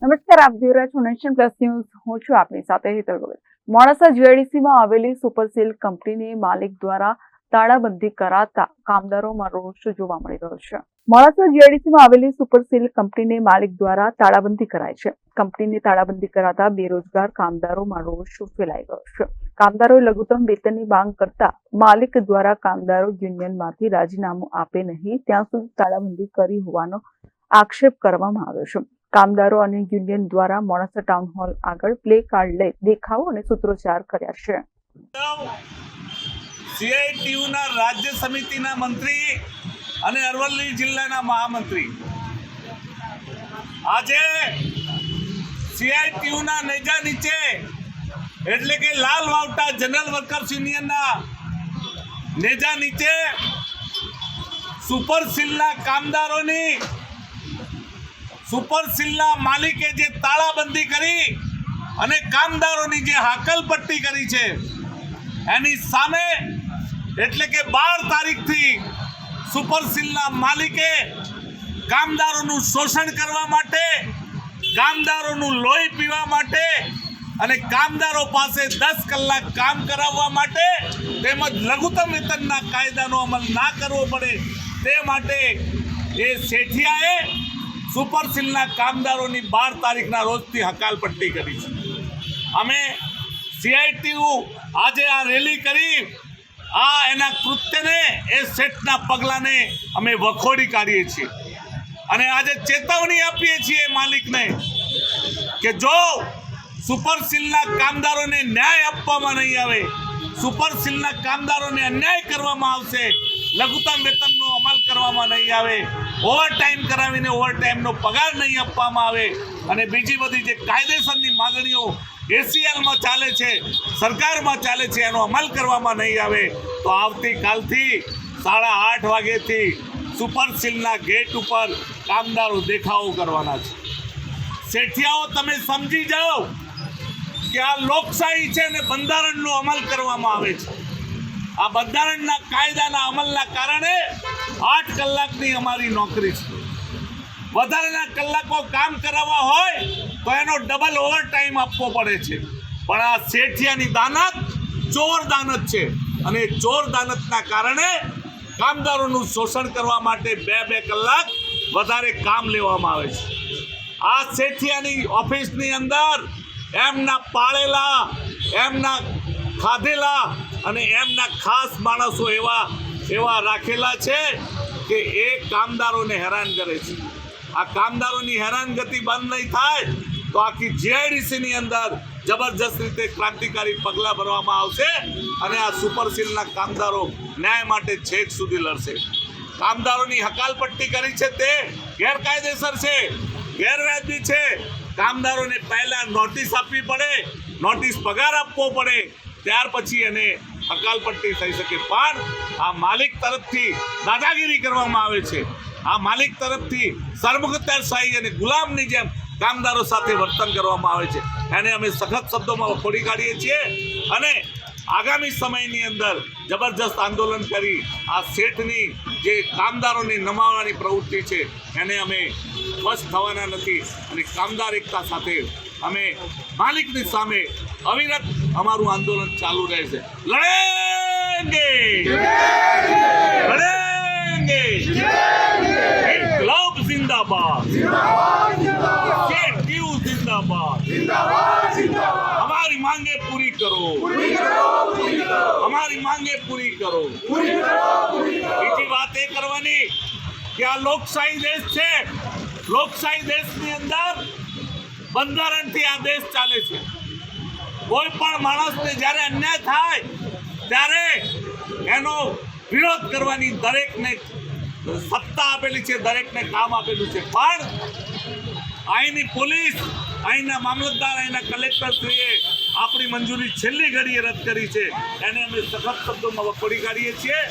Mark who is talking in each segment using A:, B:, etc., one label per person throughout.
A: નમસ્કાર, આપ જોઈ રહ્યા છો નેશન પ્લસ ન્યૂઝ. હું છું આપની સાથે હેતલ ગોવિલ. મોડાસા જીઆઈડીસીમાં આવેલી સુપરસીલ કંપનીની માલિક દ્વારા તાળાબંધી કરાતા કામદારોમાં રોષ જોવા મળી રહ્યો છે. મોડાસા જીઆઈડીસીમાં આવેલી સુપરસીલ કંપનીની માલિક દ્વારા તાળાબંધી કરાઈ છે. કંપનીની તાળાબંધી કરાતા બેરોજગાર કામદારોમાં રોષ ફેલાઈ ગયો છે. કામદારોએ લઘુત્તમ વેતનની માંગ કરતા માલિક દ્વારા કામદારો યુનિયનમાંથી રાજીનામું આપે નહીં ત્યાં સુધી તાળાબંધી કરી હોવાનો આક્ષેપ કરવામાં આવ્યો છે. કામદારો અને યુનિયન દ્વારા મોડાસા ટાઉન હોલ આગળ પ્લે કાર્ડ લઈ દેખાવો અને સૂત્રોચ્ચાર કર્યા છે.
B: સીઆઈટીયુના રાજ્ય સમિતિના મંત્રી અને અરવલ્લી જિલ્લાના મહામંત્રી આજે સીઆઈટીયુના નેજા નીચે એટલે કે લાલ વાવટા જનરલ વર્કર્સ યુનિયનના નેજા નીચે સુપરસીલના કામદારોની સુપરસીલના માલિકે જે તાળાબંધી કરી અને કામદારોની જે હાકલપટ્ટી કરી છે એની સામે એટલે કે 12 તારીખથી સુપરસીલના માલિકે કામદારોનું શોષણ કરવા માટે, કામદારોનું લોહી પીવા માટે અને કામદારો પાસે 10 કલાક કામ કરાવવા માટે તેમજ લઘુત્તમ વેતનના કાયદાનો અમલ ના કરવો પડે તે માટે એ શેઠિયાએ સુપરસીલના કામદારોની 12 તારીખના રોજથી હકાલપટ્ટી કરી છે. અમે સીઆઈટીયુ આજે આ રેલી કરી એના કૃત્યને એ શેઠના પગલાંને અમે વખોડી કાઢીએ છીએ અને આજે ચેતવણી આપીએ છીએ માલિકને કે જો સુપરસીલના કામદારોને ન્યાય આપવામાં નહીં આવે, સુપરસીલના કામદારોને અન્યાય કરવામાં આવશે, લઘુત્તમ વેતનનો અમલ કરવામાં નહીં આવે, ઓવરટાઈમ કરાવીને ઓવરટાઈમનો પગાર નહીં આપવામાં આવે અને બીજી બધી જે કાયદેસરની માગણીઓ એસીએલમાં ચાલે છે, સરકારમાં ચાલે છે, એનો અમલ કરવામાં નહીં આવે તો આવતીકાલથી 8:30 વાગ્યાથી સુપરસીલના ગેટ ઉપર કામદારો દેખાવો કરવાના છે. શેઠિયાઓ, તમે સમજી જાઓ કે આ લોકશાહી છે ને બંધારણનો અમલ કરવામાં આવે છે. આ બંધારણના કાયદાના અમલના કારણે 8 કલાકની અમારી નોકરી છે. વધારાના કલાકો કામ કરાવવા હોય તો એનો ડબલ ઓવરટાઈમ આપવો પડે છે. પણ આ શેઠિયાની દાનત ચોર દાનત છે અને ચોર દાનતના કારણે કામદારોનું શોષણ કરવા માટે 2 કલાક વધારે કામ લેવામાં આવે છે. આ શેઠિયાની ઓફિસની અંદર એમના પાળેલા, એમના ખાધેલા અને એમના ખાસ માણસો એવા રાખેલા છે કે એ કામદારોને હેરાન કરે છે. આ કામદારોની હેરાનગતિ બંધ નહીં થાય તો આખી જીઆઈડીસીની અંદર જબરજસ્ત રીતે ક્રાંતિકારી પગલાં ભરવામાં આવશે અને આ સુપરસીલના કામદારો ન્યાય માટે છેક સુધી લડશે. કામદારોની હકાલપટ્ટી કરી છે તે ગેરકાયદેસર છે, ગેરવ્યાજબી છે. કામદારોને પહેલાં નોટિસ આપવી પડે, નોટિસ પગાર આપવો પડે, ત્યાર પછી એને હકાલપટ્ટી થઈ શકે. પણ આ માલિક તરફથી દાદાગીરી કરવામાં આવે છે. આ માલિક તરફથી સરમુખત્યારશાહી અને ગુલામની જેમ કામદારો સાથે વર્તન કરવામાં આવે છે. એને અમે સખત શબ્દોમાં વખોડી કાઢીએ છીએ અને આગામી સમયની અંદર જબરજસ્ત આંદોલન કરી આ શેઠની જે કામદારોને નમાવવાની પ્રવૃત્તિ છે એને અમે બસ થવાના નથી અને કામદાર એકતા સાથે અમે માલિકની સામે અવિરત અમારું આંદોલન ચાલુ રહેશે. લડેંગે લડેંગે, ઇન્કલાબ जिंदाबाद, સીઆઈટીયુ जिंदाबाद, हमारी मांगे पूरी करो, हमारी मांगे पूरी करो. બીજી વાત એ કરવાની કે આ લોકશાહી દેશ છે. લોકશાહી દેશની અંદર બંધારણથી આ દેશ ચાલે છે. કોઈ પણ માણસને જ્યારે અન્યાય થાય ત્યારે એનો વિરોધ કરવાની દરેકને સત્તા આપેલી છે, દરેકને કામ આપેલું છે. પણ અહીંની પોલીસ, અહીંના મામલતદાર, અહીંના કલેક્ટરશ્રીએ આપણી મંજૂરી છેલ્લી ઘડીએ રદ કરી છે. એને અમે સખત શબ્દોમાં વખોડી કાઢીએ છીએ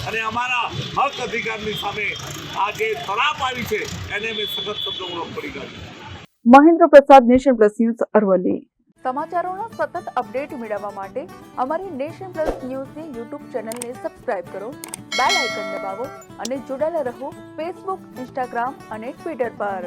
B: અને અમારા હક અધિકારની સામે આ જે તરાપ આવી છે એને અમે સખત શબ્દોમાં વખોડી કાઢીએ.
A: મહેન્દ્ર પ્રસાદ, નેશન પ્લસ ન્યૂઝ, અરવલ્લી. સમાચારોના સતત અપડેટ મેળવવા માટે અમારી નેશન પ્લસ ન્યૂઝની યુટ્યુબ ચેનલને સબસ્ક્રાઇબ કરો, બેલ આઇકન દબાવો અને જોડાયેલા રહો ફેસબુક, ઇન્સ્ટાગ્રામ અને ટ્વિટર પર.